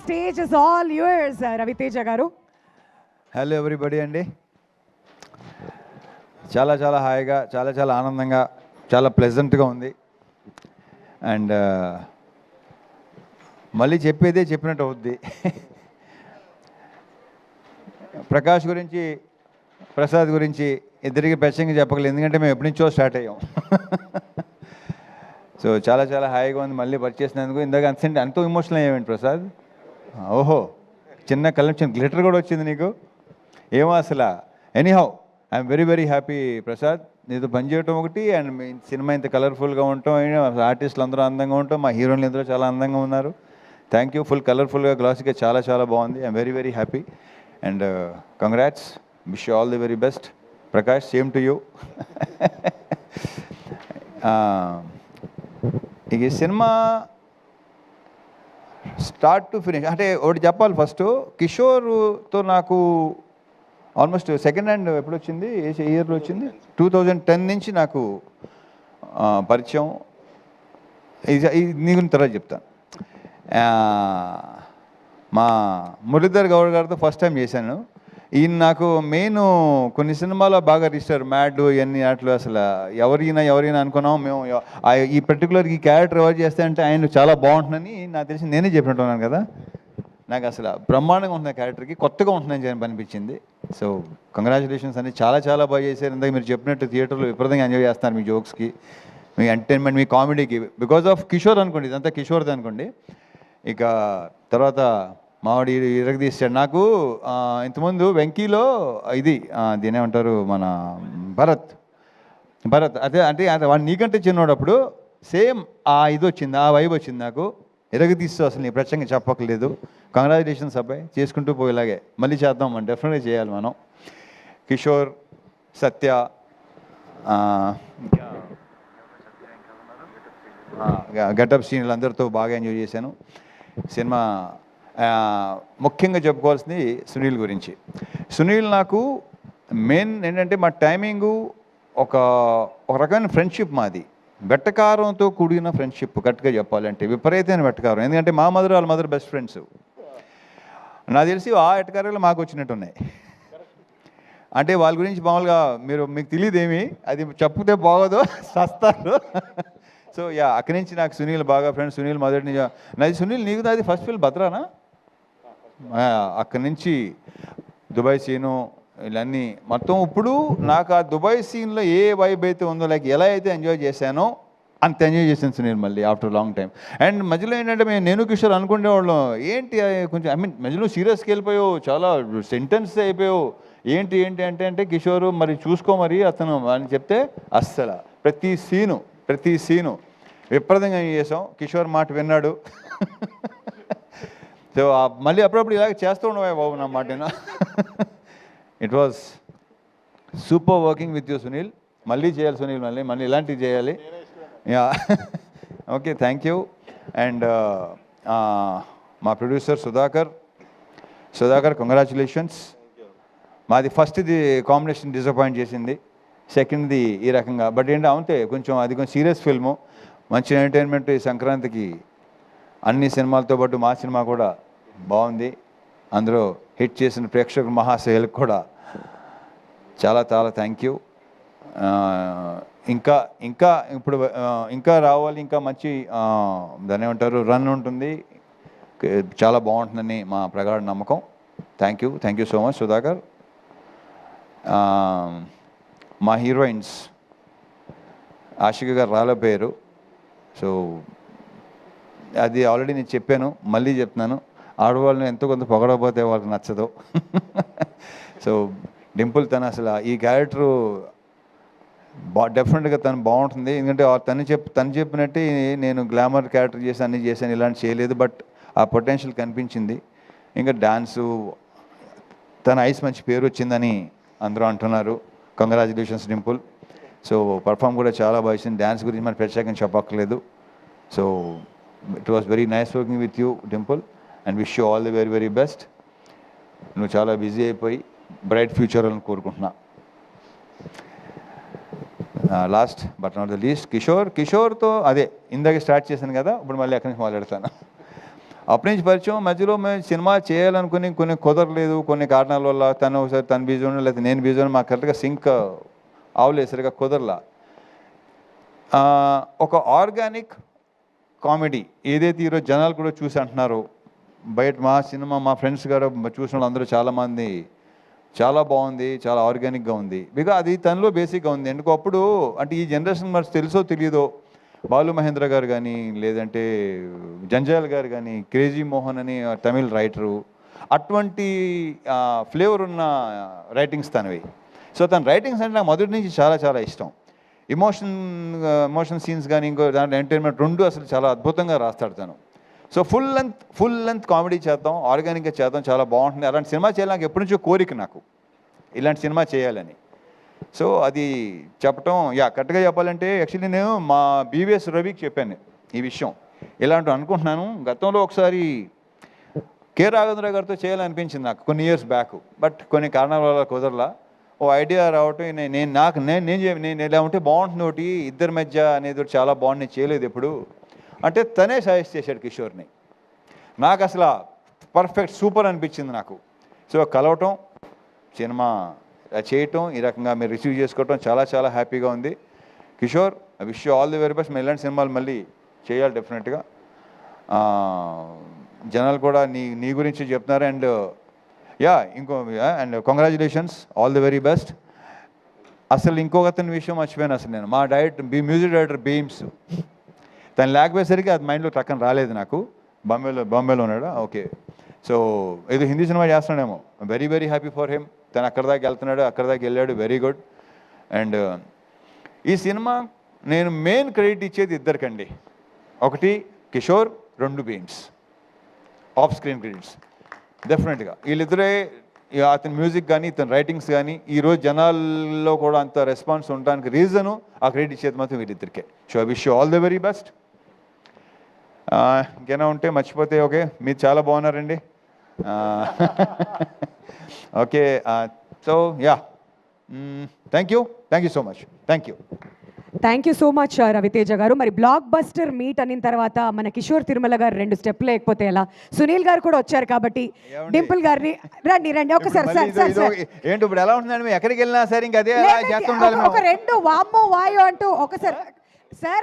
stage is all yours, Raviteja garu. Hello everybody అండి. చాలా చాలా హాయిగా, చాలా చాలా ఆనందంగా, చాలా ప్లెజెంట్గా ఉంది. అండ్ మళ్ళీ చెప్పేదే చెప్పినట్టు అవుద్ది. ప్రకాష్ గురించి, ప్రసాద్ గురించి ఇద్దరికి ప్రత్యేకంగా చెప్పగలేదు, ఎందుకంటే మేము ఎప్పటి నుంచో స్టార్ట్ అయ్యాం. సో చాలా చాలా హాయిగా ఉంది మళ్ళీ పరిచేసినందుకు. ఇందాక అంత ఇమోషనల్ అయ్యామండి ప్రసాద్. ఓహో, చిన్న కలెక్షన్ గ్లిటర్ కూడా వచ్చింది నీకు, ఏమో అసలు. Anyhow I'm very very happy Prasad, నీతో పనిచేయటం ఒకటి, అండ్ మీ సినిమా ఇంత కలర్ఫుల్గా ఉండటం, ఆర్టిస్టులు అందరూ అందంగా ఉండటం, మా హీరోయిన్లు అందరూ చాలా అందంగా ఉన్నారు. Thank you. ఫుల్ కలర్ఫుల్గా, గ్లాసీగా చాలా చాలా బాగుంది. I'm very very happy and congrats. Wish you all the very best Prakash. Same to you. ఇక ఈ సినిమా స్టార్ట్ టు ఫినిష్ అంటే ఒకటి చెప్పాలి. ఫస్ట్ కిషోర్తో నాకు ఆల్మోస్ట్ సెకండ్ హ్యాండ్ ఎప్పుడు వచ్చింది, ఏ ఇయర్లో వచ్చింది, 2010 నుంచి నాకు పరిచయం. నీ గురించి తర్వాత చెప్తాను. మా మురళీధర్ గౌడ్ గారితో ఫస్ట్ టైం చేశాను. ఈయన నాకు మెయిన్ కొన్ని సినిమాలో బాగా రిజిస్టర్, మ్యాడ్ ఇవన్నీ అట్లు అసలు ఎవరైనా అనుకున్నాం మేము. ఈ పర్టికులర్ ఈ క్యారెక్టర్ ఎవరు చేస్తే అంటే ఆయన చాలా బాగుంటుందని నాకు తెలిసి నేనే చెప్పినట్టున్నాను కదా. నాకు అసలు బ్రహ్మాండంగా ఉంటుంది క్యారెక్టర్కి, కొత్తగా ఉంటుందని అనిపించింది. సో కంగ్రాచులేషన్స్ అండి, చాలా చాలా బాగా చేశారు. ఇందాక మీరు చెప్పినట్టు థియేటర్లో విపరీతంగా ఎంజాయ్ చేస్తున్నారు మీ జోక్స్కి, మీ ఎంటర్టైన్మెంట్, మీ కామెడీకి, బికాజ్ ఆఫ్ కిషోర్ అనుకోండి, ఇదంతా కిషోర్ది అనుకోండి. ఇక తర్వాత మావాడు ఇరగదీశాడు. నాకు ఇంతకుముందు వెంకీలో ఇది దీని ఏమంటారు, మన భరత్ అదే అంటే వాడు నీకంటే చిన్నోడు, అప్పుడు సేమ్ ఇది వచ్చింది, ఆ వైబ్ వచ్చింది నాకు. ఇరగదీస్తూ అసలు నీ ప్రత్యేకంగా చెప్పక్కర్లేదు. కంగ్రాచులేషన్స్ అబ్బాయి, చేసుకుంటూ పోయేలాగే మళ్ళీ చేద్దాం, మనం డెఫినెట్గా చేయాలి మనం. కిషోర్, సత్య, గెటప్ సీన్లు అందరితో బాగా ఎంజాయ్ చేశాను. సినిమా ముఖ్యంగా చెప్పుకోవాల్సింది సునీల్ గురించి. సునీల్ నాకు మెయిన్ ఏంటంటే మా టైమింగు ఒక రకమైన ఫ్రెండ్షిప్ మాది, వెట్టకారంతో కూడిన ఫ్రెండ్షిప్. కరెక్ట్గా చెప్పాలంటే విపరీతమైన వెట్టకారం, ఎందుకంటే మా మదర్ వాళ్ళ మదర్ బెస్ట్ ఫ్రెండ్స్. నాకు తెలిసి ఆ వెట్టకారాలు మాకు వచ్చినట్టు ఉన్నాయి. అంటే వాళ్ళ గురించి మామూలుగా మీకు తెలియదేమి, అది చెప్తే బాగోదు, సస్తారు. సో అక్కడి నుంచి నాకు సునీల్ బాగా ఫ్రెండ్స్. సునీల్ మొదటి నుంచి నాది సునీల్, నీకు నాది ఫస్ట్ ఫిల్మ్ భద్రానా. అక్కడి నుంచి దుబాయ్ సీను ఇవన్నీ మొత్తం. ఇప్పుడు నాకు ఆ దుబాయ్ సీన్లో ఏ వైబ్ అయితే ఉందో, లైక్ ఎలా అయితే ఎంజాయ్ చేశానో అంత ఎంజాయ్ చేశాను సునీల్ మళ్ళీ ఆఫ్టర్ లాంగ్ టైం. అండ్ మధ్యలో ఏంటంటే నేను కిషోర్ అనుకునేవాళ్ళం, ఏంటి కొంచెం మధ్యలో సీరియస్కి వెళ్ళిపోయావు, చాలా సెంటెన్స్ అయిపోయావు, ఏంటి అంటే కిషోరు మరి చూసుకో మరి అతను అని చెప్తే అస్సలు ప్రతి సీను విపరీతంగా చేసాం. కిషోర్ మాట విన్నాడు. సో మళ్ళీ అప్పుడప్పుడు ఇలాగ చేస్తూ ఉండవా బాబు నా మాట. It was super working with you Sunil. మళ్ళీ చేయాలి సునీల్, మళ్ళీ ఇలాంటివి చేయాలి. Yeah okay, thank you. And మా ప్రొడ్యూసర్ సుధాకర్ కంగ్రాచులేషన్స్. మాది ఫస్ట్ది కాంబినేషన్ డిసప్పాయింట్ చేసింది, సెకండ్ది ఈ రకంగా. బట్ అంతే కొంచెం అది కొంచెం సీరియస్ ఫిల్ము, మంచి ఎంటర్టైన్మెంట్. ఈ సంక్రాంతికి అన్ని సినిమాలతో పాటు మా సినిమా కూడా బాగుంది. అందులో హిట్ చేసిన ప్రేక్షకుల మహాశయులకు కూడా చాలా చాలా థ్యాంక్ యూ. ఇంకా ఇప్పుడు ఇంకా రావాలి, ఇంకా మంచి దాన్ని ఏమంటారు రన్ ఉంటుంది, చాలా బాగుంటుందని మా ప్రగాఢ నమ్మకం. Thank you so much Sudhakar. మా హీరోయిన్స్ ఆషిక గారు రాలేపోయారు. సో అది ఆల్రెడీ నేను చెప్పాను, మళ్ళీ చెప్తున్నాను, ఆడవాళ్ళని ఎంతో కొంత పొగడకపోతే వాళ్ళకి నచ్చదు. సో డింపుల్ తను అసలు ఈ క్యారెక్టరు డెఫినెట్గా తను బాగుంటుంది, ఎందుకంటే తను చెప్పినట్టే నేను గ్లామర్ క్యారెక్టర్ చేసి అన్నీ చేశాను, ఇలాంటి చేయలేదు. బట్ ఆ పొటెన్షియల్ కనిపించింది. ఇంకా డాన్సు, తన ఐస్ మంచి పేరు వచ్చిందని అందరూ అంటున్నారు. కంగ్రాచులేషన్స్ డింపుల్. సో పర్ఫామ్ కూడా చాలా బాగా వచ్చింది. డ్యాన్స్ గురించి మరి ప్రత్యేకంగా చెప్పక్కర్లేదు. So it was very nice working with you Dimple and wish you all the very very best. నువ్వు చాలా బిజీ అయిపోయి బ్రైట్ ఫ్యూచర్ అని కోరుకుంటున్నా. Last but not the least కిషోర్తో అదే ఇందాక స్టార్ట్ చేశాను కదా, ఇప్పుడు మళ్ళీ ఎక్కడి నుంచి మాట్లాడతాను. అప్పటి నుంచి పరిచయం. మధ్యలో మేము సినిమా చేయాలనుకుని కొన్ని కుదరలేదు, కొన్ని కారణాల వల్ల. తను ఒకసారి తను బిజీ ఉండడం, లేకపోతే నేను బిజీ ఉండడం, మాకు కరెక్ట్గా సింక్ అవలేదు, సరిగా కుదరలా. ఒక ఆర్గానిక్ కామెడీ ఏదైతే ఈరోజు జనాలు కూడా చూసి అంటున్నారు, బయట మా సినిమా మా ఫ్రెండ్స్ కూడా చూసిన వాళ్ళు అందరూ చాలామంది చాలా బాగుంది, చాలా ఆర్గానిక్గా ఉంది. బికాజ్ అది తనలో బేసిక్గా ఉంది. ఎందుకు అప్పుడు అంటే ఈ జనరేషన్ మరి తెలుసో తెలియదో, బాలు మహేంద్ర గారు కానీ, లేదంటే జంజాల్ గారు కానీ, క్రేజీ మోహన్ అని తమిళ్ రైటరు, అటువంటి ఫ్లేవర్ ఉన్న రైటింగ్స్ తనవి. సో తన రైటింగ్స్ అంటే నాకు మొదటి నుంచి చాలా చాలా ఇష్టం. ఎమోషన్ సీన్స్ కానీ, ఇంకో దాంట్లో ఎంటర్టైన్మెంట్ రెండు అసలు చాలా అద్భుతంగా రాస్తాడు తను. సో ఫుల్ లెంత్ కామెడీ చేద్దాం, ఆర్గానిక్గా చేద్దాం, చాలా బాగుంటుంది. అలాంటి సినిమా చేయాలి నాకు ఎప్పటి నుంచో కోరిక, నాకు ఇలాంటి సినిమా చేయాలని. సో అది చెప్పటం, కరెక్ట్గా చెప్పాలంటే యాక్చువల్లీ నేను మా బీవీఎస్ రవికి చెప్పాను ఈ విషయం, ఇలాంటివి అనుకుంటున్నాను. గతంలో ఒకసారి కె రాఘవేంద్ర గారితో చేయాలనిపించింది నాకు కొన్ని ఇయర్స్ బ్యాక్, బట్ కొన్ని కారణాల వల్ల కుదరలా. ఓ ఐడియా రావటం, నేను ఎలా ఉంటే బాగుంటుంది ఒకటి ఇద్దరి మధ్య అనేది ఒకటి చాలా బాగుంది, నేను చేయలేదు ఎప్పుడు అంటే తనే సజెస్ట్ చేశాడు కిషోర్ని. నాకు అసలు పర్ఫెక్ట్ సూపర్ అనిపించింది నాకు. సో కలవటం, సినిమా చేయటం, ఈ రకంగా మీరు రిసీవ్ చేసుకోవటం చాలా చాలా హ్యాపీగా ఉంది. Kishore, I wish you all the very best. మీరు ఇలాంటి సినిమాలు మళ్ళీ చేయాలి డెఫినెట్గా. జనాలు కూడా నీ గురించి చెప్తున్నారు. And and congratulations, all the very best. అసలు ఇంకొక అతని విషయం మర్చిపోయాను అసలు నేను. మా మ్యూజిక్ డైరెక్టర్ బీమ్స్, తను లేకపోయేసరికి అది మైండ్లో టక్కన రాలేదు నాకు. బాంబేలో ఉన్నాడా? ఓకే. సో ఏదో హిందీ సినిమా చేస్తున్నాడేమో. Very very happy for him. తను అక్కడ దాకా వెళ్తున్నాడు, అక్కడ దాకా వెళ్ళాడు, వెరీ గుడ్. అండ్ ఈ సినిమా నేను మెయిన్ క్రెడిట్ ఇచ్చేది ఇద్దరికండి. ఒకటి కిషోర్, రెండు బీమ్స్. ఆఫ్ స్క్రీన్ క్రెడిట్స్ డెఫినెట్గా వీళ్ళిద్దరే. అతని మ్యూజిక్ కానీ, ఇతని రైటింగ్స్ కానీ ఈరోజు జనాల్లో కూడా అంత రెస్పాన్స్ ఉండడానికి రీజను ఆ క్రెడిట్ ఇచ్చేది మాత్రం వీళ్ళిద్దరికే. So I wish you all the very best. ఇంకేనా ఉంటే మర్చిపోతే ఓకే. మీరు చాలా బాగున్నారండి. Okay. So thank you so much. Thank you so much Raviteja garu. మరి బ్లాక్ బస్టర్ మీట్ అనిన తర్వాత మన కిషోర్ తిరుమల గారు 2 స్టెప్ లేకపోతే ఎలా? సునీల్ గారు కూడా వచ్చారు కాబట్టి డింపుల్ గారిని రండి ఒకసారి. ఏంటి ఇప్పుడు ఎలా ఉంటుందండి? ఎక్కడికి వెళ్ళినా సరే ఇంకా అదే చేస్తుండాలి. ఒక 2 వామ్మో వాయో అంటూ ఒకసారి సార్